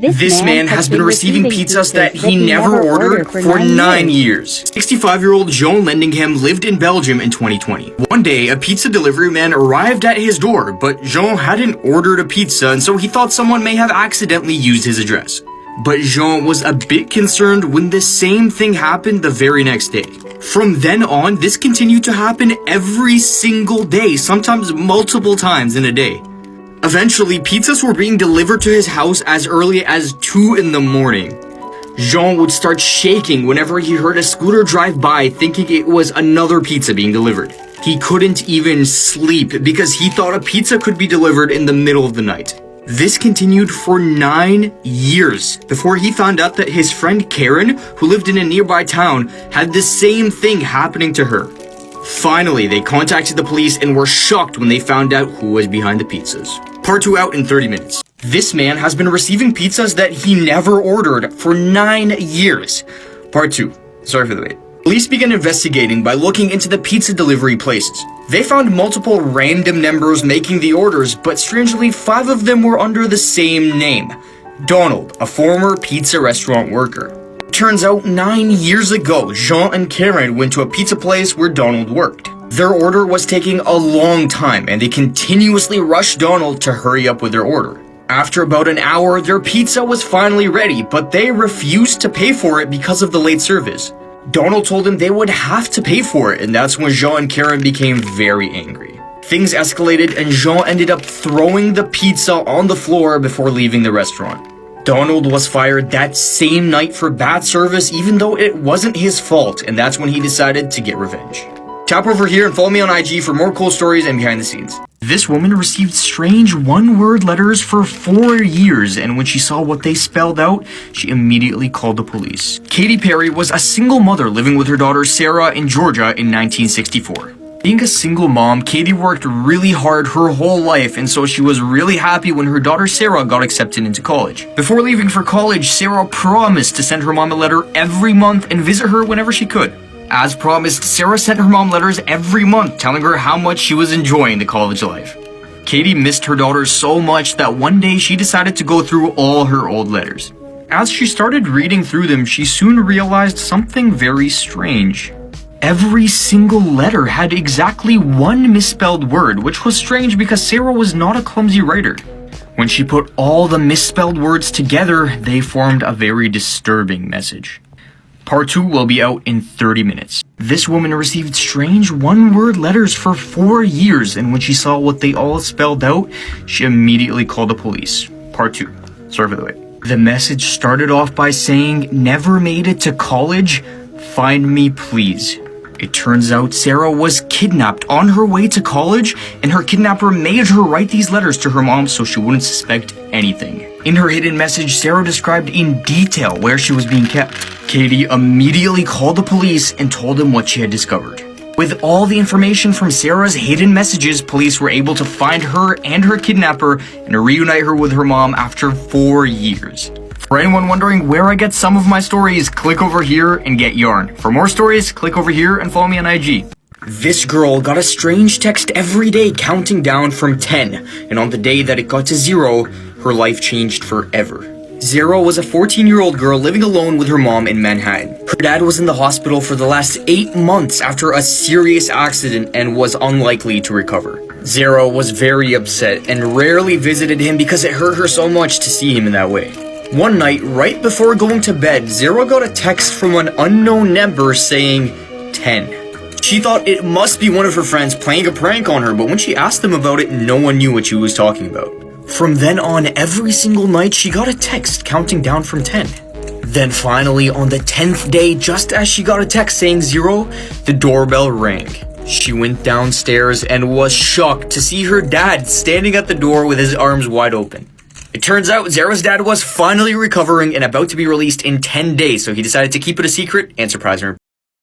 This man has been receiving pizzas that he never ordered for 9 years. 65-year-old Jean Lendingham lived in Belgium in 2020. One day, a pizza delivery man arrived at his door, but Jean hadn't ordered a pizza, and so he thought someone may have accidentally used his address. But Jean was a bit concerned when the same thing happened the very next day. From then on, this continued to happen every single day, sometimes multiple times in a day. Eventually, pizzas were being delivered to his house as early as 2 in the morning. Jean would start shaking whenever he heard a scooter drive by, thinking it was another pizza being delivered. He couldn't even sleep because he thought a pizza could be delivered in the middle of the night. This continued for 9 years before he found out that his friend Karen, who lived in a nearby town, had the same thing happening to her. Finally, they contacted the police and were shocked when they found out who was behind the pizzas. Part 2 out in 30 minutes. This man has been receiving pizzas that he never ordered for 9 years. Part 2. Sorry for the wait. Police began investigating by looking into the pizza delivery places. They found multiple random numbers making the orders, but strangely 5 of them were under the same name. Donald, a former pizza restaurant worker. Turns out 9 years ago, Jean and Karen went to a pizza place where Donald worked. Their order was taking a long time, and they continuously rushed Donald to hurry up with their order. After about an hour, their pizza was finally ready, but they refused to pay for it because of the late service. Donald told them they would have to pay for it, and that's when Jean and Karen became very angry. Things escalated, and Jean ended up throwing the pizza on the floor before leaving the restaurant. Donald was fired that same night for bad service, even though it wasn't his fault, and that's when he decided to get revenge. Tap over here and follow me on IG for more cool stories and behind the scenes. This woman received strange one-word letters for 4 years, and when she saw what they spelled out, she immediately called the police. Katy Perry was a single mother living with her daughter Sarah in Georgia in 1964. Being a single mom, Katy worked really hard her whole life, and so she was really happy when her daughter Sarah got accepted into college. Before leaving for college, Sarah promised to send her mom a letter every month and visit her whenever she could. As promised, Sarah sent her mom letters every month telling her how much she was enjoying the college life. Katy missed her daughter so much that one day she decided to go through all her old letters. As she started reading through them, she soon realized something very strange. Every single letter had exactly one misspelled word, which was strange because Sarah was not a clumsy writer. When she put all the misspelled words together, they formed a very disturbing message. Part 2 will be out in 30 minutes. This woman received strange one-word letters for 4 years, and when she saw what they all spelled out, she immediately called the police. Part 2. Sorry for the wait. The message started off by saying, "Never made it to college? Find me, please." It turns out Sarah was kidnapped on her way to college, and her kidnapper made her write these letters to her mom so she wouldn't suspect anything. In her hidden message, Sarah described in detail where she was being kept. Katy immediately called the police and told them what she had discovered. With all the information from Sarah's hidden messages, police were able to find her and her kidnapper and reunite her with her mom after 4 years. For anyone wondering where I get some of my stories, click over here and get yarn. For more stories, click over here and follow me on IG. This girl got a strange text every day counting down from 10, and on the day that it got to 0, her life changed forever. 0 was a 14-year-old girl living alone with her mom in Manhattan. Her dad was in the hospital for the last 8 months after a serious accident and was unlikely to recover. 0 was very upset and rarely visited him because it hurt her so much to see him in that way. One night, right before going to bed, 0 got a text from an unknown number saying 10. She thought it must be one of her friends playing a prank on her, but when she asked them about it, no one knew what she was talking about. From then on, every single night, she got a text counting down from 10. Then finally, on the 10th day, just as she got a text saying 0, the doorbell rang. She went downstairs and was shocked to see her dad standing at the door with his arms wide open. It turns out Zara's dad was finally recovering and about to be released in 10 days, so he decided to keep it a secret and surprise her.